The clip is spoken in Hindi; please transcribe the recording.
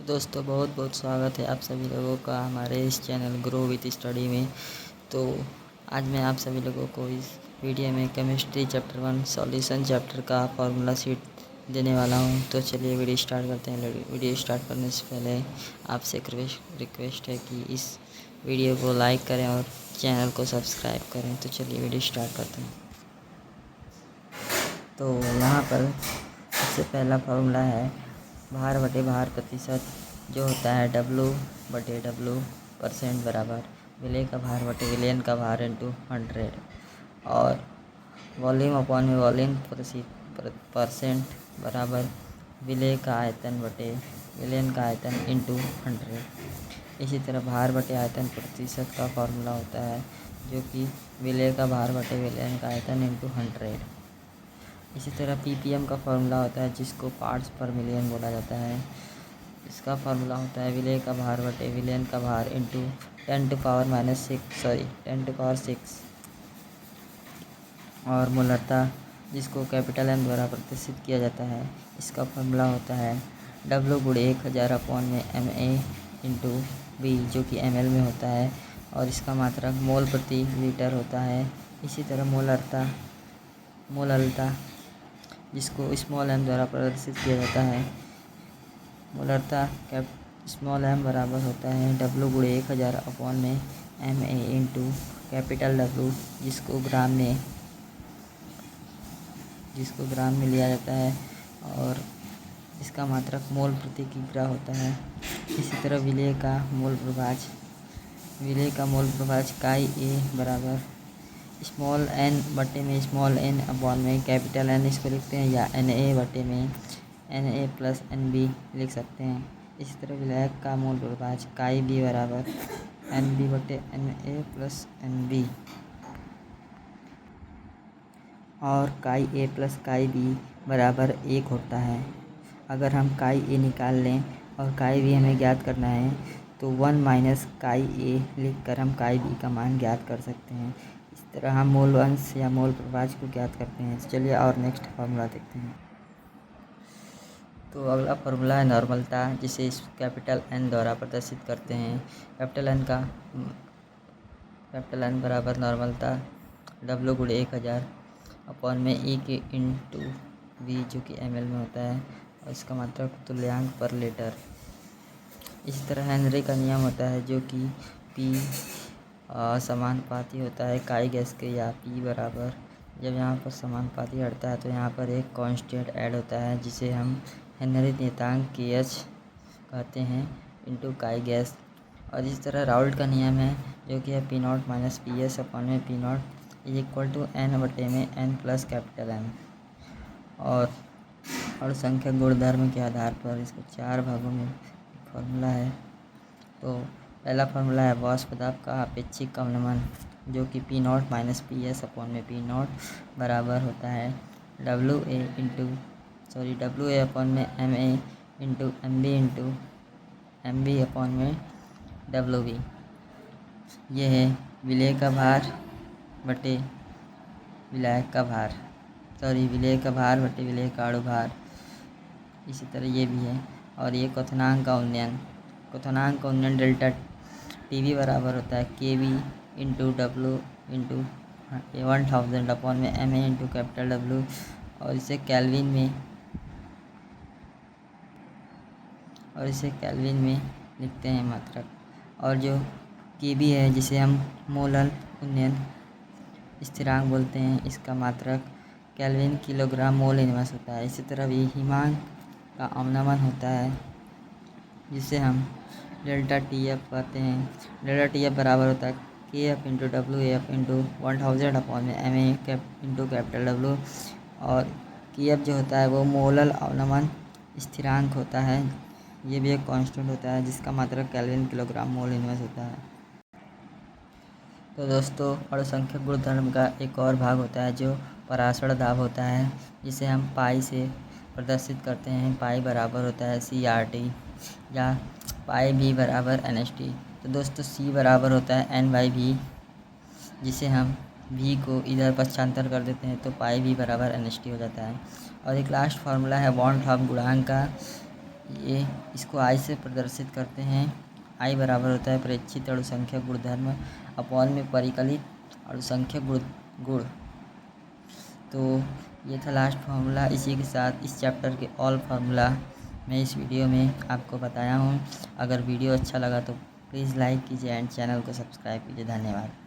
दोस्तों बहुत बहुत स्वागत है आप सभी लोगों का हमारे इस चैनल ग्रो विथ स्टडी में। तो आज मैं आप सभी लोगों को इस वीडियो में केमिस्ट्री चैप्टर 1 सॉल्यूशन चैप्टर का फार्मूला शीट देने वाला हूं। तो चलिए वीडियो स्टार्ट करते हैं। वीडियो स्टार्ट करने से पहले आपसे रिक्वेस्ट है कि इस वीडियो को लाइक करें और चैनल को सब्सक्राइब करें। तो चलिए वीडियो स्टार्ट करते हैं। तो यहाँ पर सबसे पहला फार्मूला है भार बटे भार प्रतिशत, जो होता है W/W % बराबर विलेय का भार बटे विलयन का भार इंटू 100 और वॉल्यूम अपॉन में वॉल्यूम % बराबर विलेय का आयतन बटे विलयन का आयतन इंटू 100। इसी तरह भार बटे आयतन प्रतिशत का फार्मूला होता है जो कि विलेय का भार बटे विलयन का आयतन इंटू 100। इसी तरह ppm का फार्मूला होता है जिसको पार्ट्स पर मिलियन बोला जाता है। इसका फार्मूला होता है विलेय का भार बटे विलयन का भार इंटू 10⁻6 और मोलरता जिसको कैपिटल M द्वारा प्रदर्शित किया जाता है। इसका फार्मूला होता है W/1000 अपॉन में MA इंटू B, जो कि ml में होता है और इसका मात्रक मोल प्रति लीटर होता है। इसी तरह मोलरता जिसको स्मॉल m द्वारा प्रदर्शित किया जाता है। मोलरता स्मॉल m बराबर होता है W/1000 अपॉन में MA इंटू कैपिटल W, जिसको ग्राम में लिया जाता है और इसका मात्रक मोल प्रति किग्रा होता है। इसी तरह विलेय का मोल प्रभाज काई A बराबर स्मॉल n बटे में स्मॉल n अपॉन में कैपिटल N इसको लिखते हैं, या Na बटे में Na प्लस Nb लिख सकते हैं। इसी तरह विलायक का मोल प्रभाज काई B बराबर Nb बटे Na प्लस Nb और काई A प्लस काई B बराबर 1 होता है। अगर हम काई A निकाल लें और काई B हमें ज्ञात करना है तो 1 माइनस काई A लिख कर हम काई B का मान ज्ञात कर सकते हैं। इस तरह हम मोल अंश या मोल प्रभाज को ज्ञात करते हैं। चलिए और नेक्स्ट फार्मूला देखते हैं। तो अगला फार्मूला है नॉर्मलता, जिसे इस कैपिटल N द्वारा प्रदर्शित करते हैं। कैपिटल N बराबर नॉर्मलता W/1000 अपॉन में E के इंटू V, जो कि ml में होता है और इसका मात्रक तुल्यांक पर लीटर। इसी तरह हेनरी का नियम होता है जो कि P समानुपाती होता है काई गैस के, या P बराबर जब यहाँ पर समानुपाती हटता है तो यहाँ पर एक कांस्टेंट ऐड होता है जिसे हम हेनरी नियतांक KH कहते हैं इंटू काई गैस। और इसी तरह राउल्ट का नियम है जो कि है P0 माइनस PS अपॉन में P0 is equal to N बटे में N प्लस कैपिटल M। और संख्या गुणधर्म के आधार पर इसको 4 भागों में फार्मूला है। तो पहला फार्मूला है वाष्प दाब का अपेक्षिक अवनमन, जो कि P0 माइनस PS अपॉन में P0 बराबर होता है WA अपॉन में MA इंटू MB अपॉन में WB। ये है विलेय का भार बटे विलायक का भार विलेय का भार बटे विलेय का अणुभार। इसी तरह ये भी है। और ये क्वथनांक का उन्नयन डेल्टा TB बराबर होता है KB into W into 1000 upon में MA इंटू कैपिटल W, और इसे केल्विन में लिखते हैं मात्रक। और जो KB है जिसे हम मोलर उन्नयन स्थिरांक बोलते हैं, इसका मात्रक केल्विन किलोग्राम मोल इनवर्स होता है। इसी तरह भी हिमांक का अवनमन होता है जिसे हम डेल्टा TF कहते हैं। डेल्टा TF बराबर होता है KF into WAF into 1000 upon में MA इंटू कैपिटल W, और KF जो होता है वो मोलर अवनमन स्थिरांक होता है। ये भी एक कांस्टेंट होता है जिसका मात्रक केल्विन किलोग्राम मोल इनवर्स होता है। तो दोस्तों अणुसंख्यक गुणधर्म का एक और भाग होता है जो परासरण दाब होता है, जिसे हम पाई से प्रदर्शित करते हैं। पाई बराबर होता है CRT या पाई B बराबर NST। तो दोस्तों C बराबर होता है N/V, जिसे हम V को इधर पक्षांतर कर देते हैं तो पाई B बराबर NST हो जाता है। और एक लास्ट फार्मूला है बॉन्ड ठहर गुणांक का। ये इसको आई से प्रदर्शित करते हैं। आई बराबर होता है प्रेक्षित अणुसंख्यक गुणधर्म अपॉन में परिकलित अणुसंख्यक गुण। तो ये था लास्ट फार्मूला। इसी के साथ इस चैप्टर के ऑल फार्मूला मैं इस वीडियो में आपको बताया हूँ। अगर वीडियो अच्छा लगा तो प्लीज़ लाइक कीजिए एंड चैनल को सब्सक्राइब कीजिए। धन्यवाद।